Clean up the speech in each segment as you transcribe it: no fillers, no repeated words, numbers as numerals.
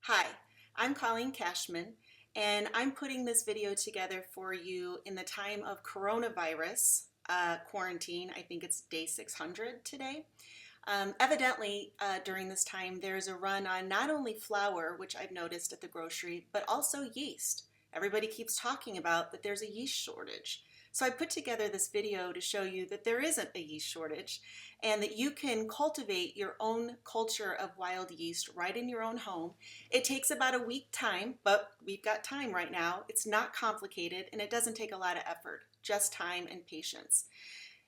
Hi, I'm Colleen Cashman, and I'm putting this video together for you in the time of coronavirus quarantine. I think it's day 600 today. Evidently, during this time, there's a run on not only flour, which I've noticed at the grocery, but also yeast. Everybody keeps talking about that there's a yeast shortage. So I put together this video to show you that there isn't a yeast shortage and that you can cultivate your own culture of wild yeast right in your own home. It takes about a week time, but we've got time right now. It's not complicated and it doesn't take a lot of effort, just time and patience.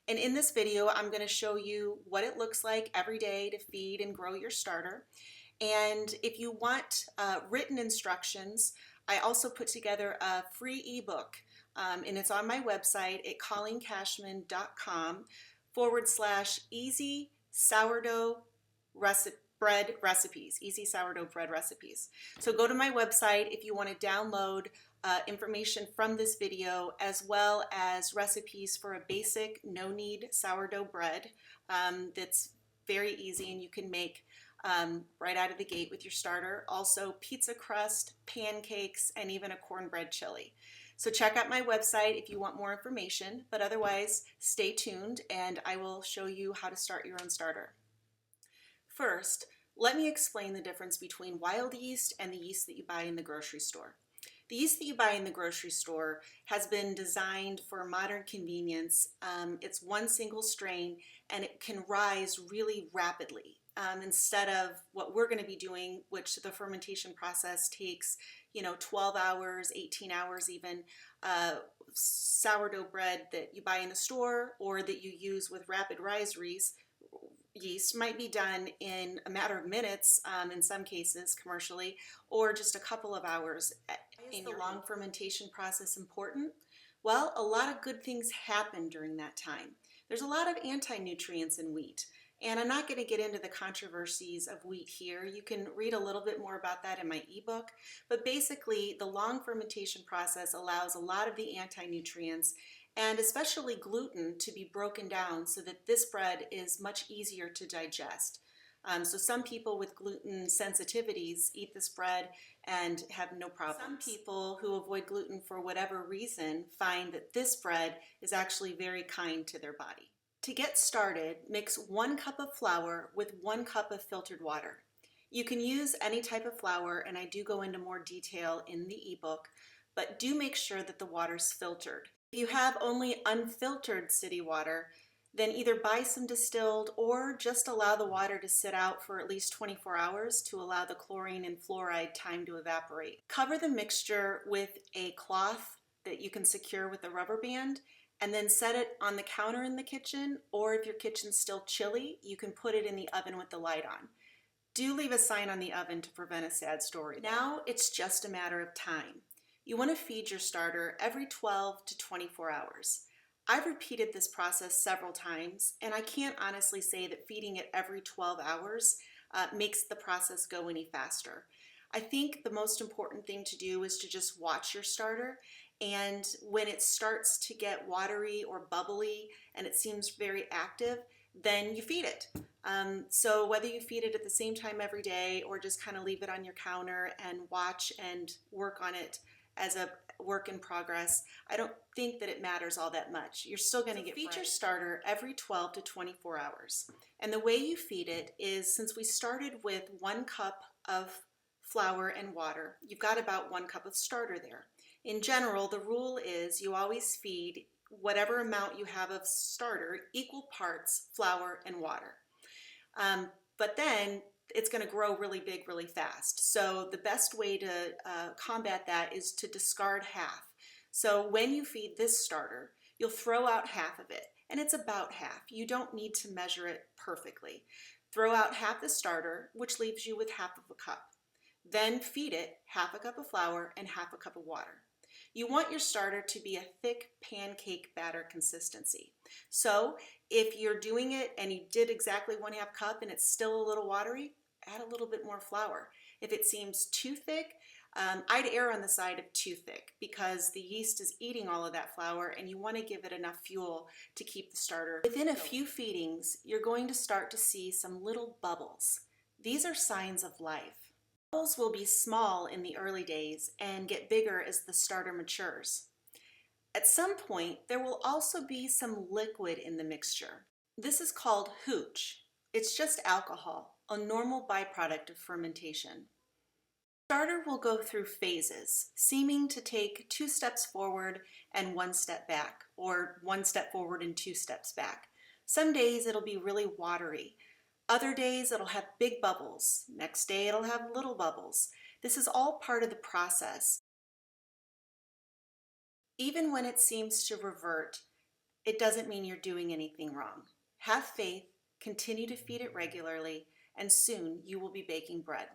And in this video, I'm going to show you what it looks like every day to feed and grow your starter. And if you want written instructions, I also put together a free ebook, and it's on my website at colleencashman.com/easy sourdough bread recipes, easy sourdough bread recipes. So go to my website if you want to download information from this video, as well as recipes for a basic no-knead sourdough bread that's very easy and you can make right out of the gate with your starter. Also pizza crust, pancakes, and even a cornbread chili. So check out my website if you want more information, but otherwise stay tuned and I will show you how to start your own starter. First, let me explain the difference between wild yeast and the yeast that you buy in the grocery store. The yeast that you buy in the grocery store has been designed for modern convenience. It's one single strain and it can rise really rapidly. Instead of what we're going to be doing, which the fermentation process takes, 12 hours, 18 hours even, sourdough bread that you buy in the store or that you use with rapid rise yeast might be done in a matter of minutes, in some cases commercially, or just a couple of hours. Is the long fermentation process important? Well, a lot of good things happen during that time. There's a lot of anti-nutrients in wheat. And I'm not going to get into the controversies of wheat here. You can read a little bit more about that in my ebook. But basically, the long fermentation process allows a lot of the anti-nutrients and especially gluten to be broken down so that this bread is much easier to digest. So some people with gluten sensitivities eat this bread and have no problem. Some people who avoid gluten for whatever reason find that this bread is actually very kind to their body. To get started, mix 1 cup of flour with 1 cup of filtered water. You can use any type of flour, and I do go into more detail in the ebook, but do make sure that the water's filtered. If you have only unfiltered city water, then either buy some distilled or just allow the water to sit out for at least 24 hours to allow the chlorine and fluoride time to evaporate. Cover the mixture with a cloth that you can secure with a rubber band and then set it on the counter in the kitchen, or if your kitchen's still chilly, you can put it in the oven with the light on. Do leave a sign on the oven to prevent a sad story. Now it's just a matter of time. You want to feed your starter every 12 to 24 hours. I've repeated this process several times, and I can't honestly say that feeding it every 12 hours makes the process go any faster. I think the most important thing to do is to just watch your starter, and when it starts to get watery or bubbly and it seems very active, then you feed it. So whether you feed it at the same time every day or just kind of leave it on your counter and watch and work on it as a work in progress, I don't think that it matters all that much. You're still going to get feed your starter every 12 to 24 hours. And the way you feed it is, since we started with 1 cup of flour and water, you've got about 1 cup of starter there. In general, the rule is you always feed whatever amount you have of starter equal parts flour and water. But then it's going to grow really big really fast. So the best way to combat that is to discard half. So when you feed this starter, you'll throw out half of it, and it's about half. You don't need to measure it perfectly. Throw out half the starter, which leaves you with half of a cup. Then feed it half a cup of flour and half a cup of water. You want your starter to be a thick pancake batter consistency. So if you're doing it and you did exactly 1/2 cup and it's still a little watery, add a little bit more flour. If it seems too thick, I'd err on the side of too thick because the yeast is eating all of that flour and you want to give it enough fuel to keep the starter. Within a few feedings, you're going to start to see some little bubbles. These are signs of life. Bubbles will be small in the early days and get bigger as the starter matures. At some point, there will also be some liquid in the mixture. This is called hooch. It's just alcohol, a normal byproduct of fermentation. Starter will go through phases, seeming to take 2 steps forward and 1 step back, or 1 step forward and 2 steps back. Some days it'll be really watery. Other days it'll have big bubbles. Next day it'll have little bubbles. This is all part of the process. Even when it seems to revert, it doesn't mean you're doing anything wrong. Have faith, continue to feed it regularly, and soon you will be baking bread.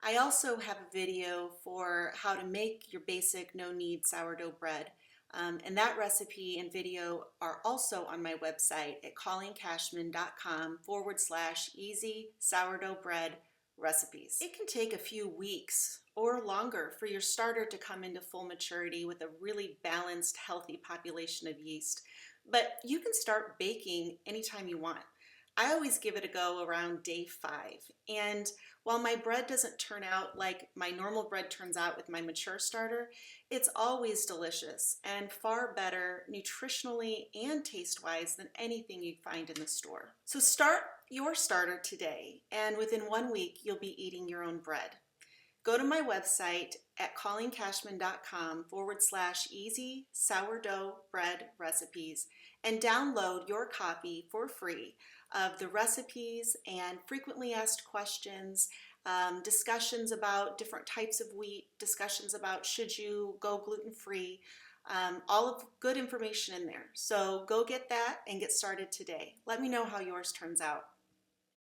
I also have a video for how to make your basic no-knead sourdough bread. And that recipe and video are also on my website at colleencashman.com/easy sourdough bread recipes. It can take a few weeks or longer for your starter to come into full maturity with a really balanced, healthy population of yeast. But you can start baking anytime you want. I always give it a go around day 5. And while my bread doesn't turn out like my normal bread turns out with my mature starter, it's always delicious and far better nutritionally and taste-wise than anything you'd find in the store. So start your starter today, and within 1 week, you'll be eating your own bread. Go to my website at colleencashman.com/easy sourdough bread recipes and download your copy for free of the recipes and frequently asked questions, discussions about different types of wheat, discussions about should you go gluten-free, all of good information in there. So go get that and get started today. Let me know how yours turns out.